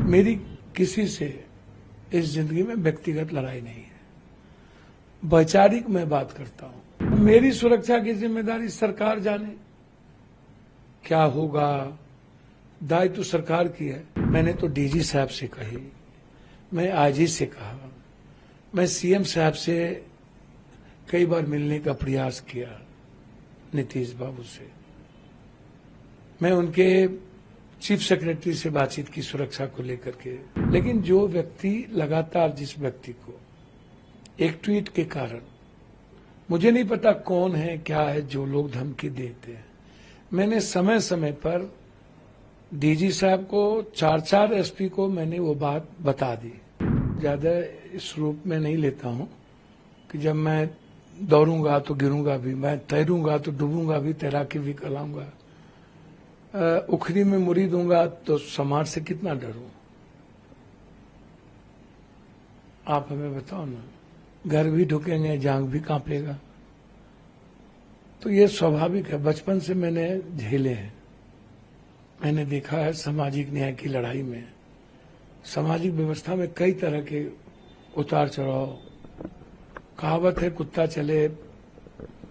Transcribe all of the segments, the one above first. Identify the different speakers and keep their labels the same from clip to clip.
Speaker 1: मेरी किसी से इस जिंदगी में व्यक्तिगत लड़ाई नहीं है, वैचारिक मैं बात करता हूं। मेरी सुरक्षा की जिम्मेदारी सरकार जाने, क्या होगा दायित्व तो सरकार की है। मैंने तो डीजी साहब से कही, मैं आईजी से कहा, मैं सीएम साहब से कई बार मिलने का प्रयास किया, नीतीश बाबू से। मैं उनके चीफ सेक्रेटरी से बातचीत की सुरक्षा को लेकर के। लेकिन जो व्यक्ति लगातार जिस व्यक्ति को एक ट्वीट के कारण, मुझे नहीं पता कौन है क्या है, जो लोग धमकी देते हैं, मैंने समय समय पर डीजी साहब को, 4 एसपी को मैंने वो बात बता दी। ज्यादा इस रूप में नहीं लेता हूं कि जब मैं दौड़ूंगा तो गिरूंगा भी, मैं तैरूंगा तो डूबूंगा भी, तैराकी भी कराऊंगा। उखरी में मुरी दूंगा तो समाज से कितना डरूं। आप हमें बताओ ना, घर भी ढुकेंगे, जांग भी कांपेगा। तो ये स्वाभाविक है, बचपन से मैंने झेले हैं। मैंने देखा है सामाजिक न्याय की लड़ाई में, सामाजिक व्यवस्था में कई तरह के उतार चढ़ाव। कहावत है, कुत्ता चले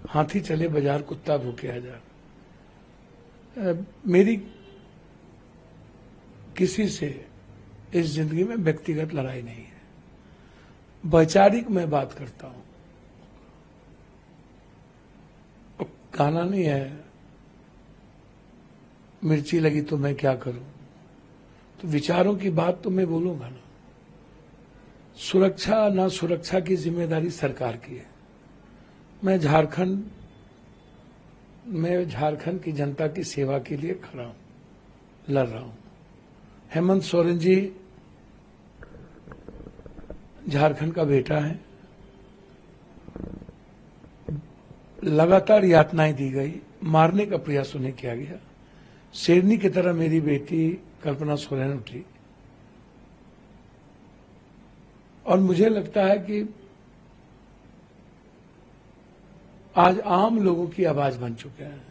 Speaker 1: हाथी चले बाजार, कुत्ता भूखे हजार। मेरी किसी से इस जिंदगी में व्यक्तिगत लड़ाई नहीं है, वैचारिक मैं बात करता हूं। गाना नहीं है, मिर्ची लगी तो मैं क्या करूं, तो विचारों की बात तो मैं बोलूंगा ना। सुरक्षा ना सुरक्षा की जिम्मेदारी सरकार की है। मैं झारखंड की जनता की सेवा के लिए खड़ा हूं, लड़ रहा हूं। हेमंत सोरेन जी झारखंड का बेटा है, लगातार यातनाएं दी गई, मारने का प्रयास उन्हें किया गया। शेरनी की तरह मेरी बेटी कल्पना सोरेन उठी, और मुझे लगता है कि आज आम लोगों की आवाज बन चुके हैं।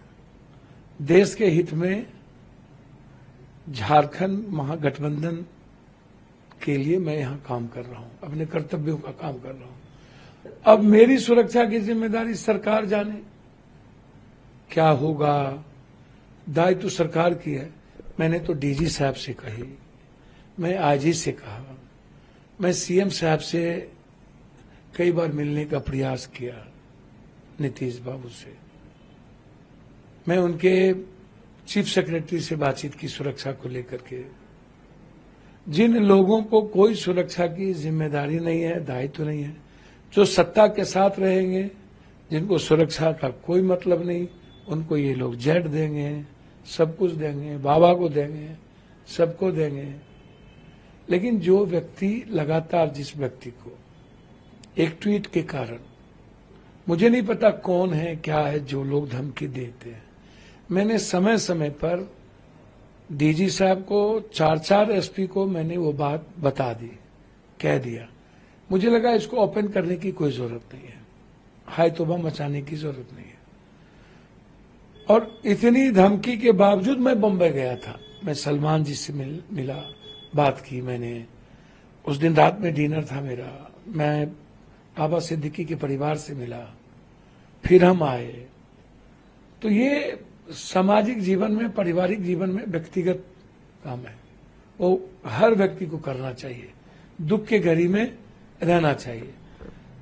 Speaker 1: देश के हित में झारखंड महागठबंधन के लिए मैं यहां काम कर रहा हूं, अपने कर्तव्यों का काम कर रहा हूं। अब मेरी सुरक्षा की जिम्मेदारी सरकार जाने, क्या होगा दायित्व तो सरकार की है। मैंने तो डीजी साहब से कही, मैं आईजी से कहा, मैं सीएम साहब से कई बार मिलने का प्रयास किया, नीतीश बाबू से। मैं उनके चीफ सेक्रेटरी से बातचीत की सुरक्षा को लेकर के। जिन लोगों को कोई सुरक्षा की जिम्मेदारी नहीं है, दायित्व नहीं है, जो सत्ता के साथ रहेंगे, जिनको सुरक्षा का कोई मतलब नहीं, उनको ये लोग जेट देंगे, सब कुछ देंगे, बाबा को देंगे, सबको देंगे। लेकिन जो व्यक्ति लगातार जिस व्यक्ति को एक ट्वीट के कारण, मुझे नहीं पता कौन है क्या है, जो लोग धमकी देते हैं, मैंने समय समय पर डीजी साहब को, 4 एसपी को मैंने वो बात बता दी, कह दिया। मुझे लगा इसको ओपन करने की कोई जरूरत नहीं है, हाय तौबा मचाने की जरूरत नहीं है। और इतनी धमकी के बावजूद मैं बम्बई गया था। मैं सलमान जी से मिला, बात की मैंने। उस दिन रात में डिनर था मेरा। मैं बाबा सिद्दीकी के परिवार से मिला, फिर हम आए। तो ये सामाजिक जीवन में, पारिवारिक जीवन में व्यक्तिगत काम है, वो हर व्यक्ति को करना चाहिए। दुख के घड़ी में रहना चाहिए।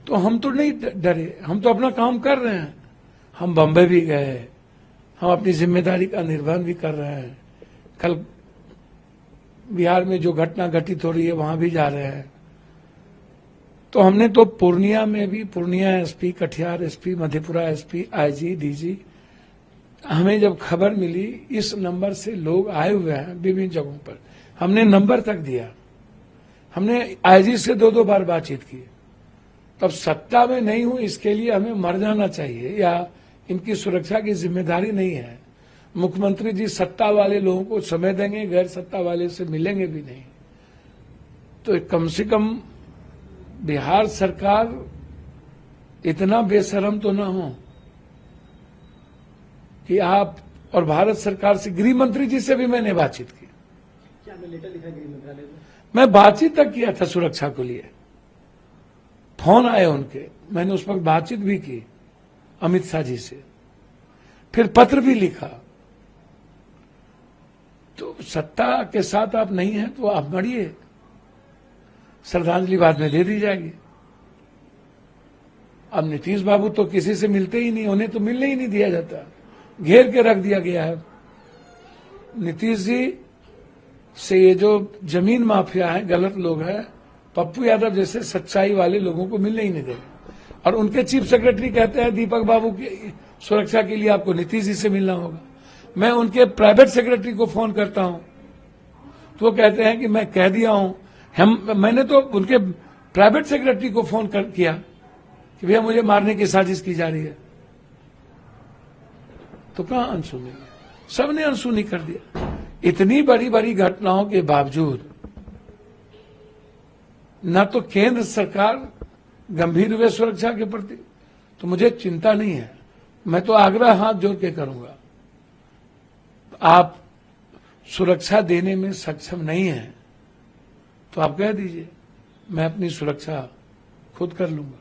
Speaker 1: तो हम तो नहीं डरे, हम तो अपना काम कर रहे हैं। हम बम्बई भी गए, हम अपनी जिम्मेदारी का निर्वहन भी कर रहे हैं। कल बिहार में जो घटना घटित हो रही है, वहां भी जा रहे हैं। तो हमने तो पूर्णिया में भी, Purnia SP, Katihar SP, Madhepura SP, IG, DG, हमें जब खबर मिली इस नंबर से लोग आए हुए हैं विभिन्न जगहों पर, हमने नंबर तक दिया। हमने आईजी से 2-2 बार बातचीत की। तब सत्ता में नहीं हूं इसके लिए हमें मर जाना चाहिए, या इनकी सुरक्षा की जिम्मेदारी नहीं है। मुख्यमंत्री जी सत्ता वाले लोगों को समय देंगे, गैर सत्ता वाले से मिलेंगे भी नहीं। तो कम से कम बिहार सरकार इतना बेशरम तो न हो कि आप, और भारत सरकार से, गृह मंत्री जी से भी मैंने बातचीत की,
Speaker 2: क्या आपने लेटर लिखा गृह मंत्रालय में?
Speaker 1: मैं बातचीत तक किया था सुरक्षा को लिए, फोन आए उनके, मैंने उस वक्त बातचीत भी की अमित शाह जी से, फिर पत्र भी लिखा। तो सत्ता के साथ आप नहीं हैं तो आप मरिए, श्रद्धांजलि बाद में दे दी जाएगी। अब नीतीश बाबू तो किसी से मिलते ही नहीं, उन्हें तो मिलने ही नहीं दिया जाता, घेर के रख दिया गया है। नीतीश जी से ये जो जमीन माफिया है, गलत लोग हैं, पप्पू यादव जैसे सच्चाई वाले लोगों को मिलने ही नहीं देंगे। और उनके चीफ सेक्रेटरी कहते हैं दीपक बाबू की सुरक्षा के लिए आपको नीतीश जी से मिलना होगा। मैं उनके प्राइवेट सेक्रेटरी को फोन करता हूं तो वो कहते हैं कि मैं कह दिया हूं। मैंने तो उनके प्राइवेट सेक्रेटरी को फोन किया कि भैया मुझे मारने की साजिश की जा रही है, तो कहां अनसुनी, सबने अनसुनी कर दिया। इतनी बड़ी बड़ी घटनाओं के बावजूद न तो केंद्र सरकार गंभीर हुए सुरक्षा के प्रति, तो मुझे चिंता नहीं है। मैं तो आग्रह हाथ जोड़ के करूंगा, आप सुरक्षा देने में सक्षम नहीं हैं तो आप कह दीजिए, मैं अपनी सुरक्षा खुद कर लूंगा।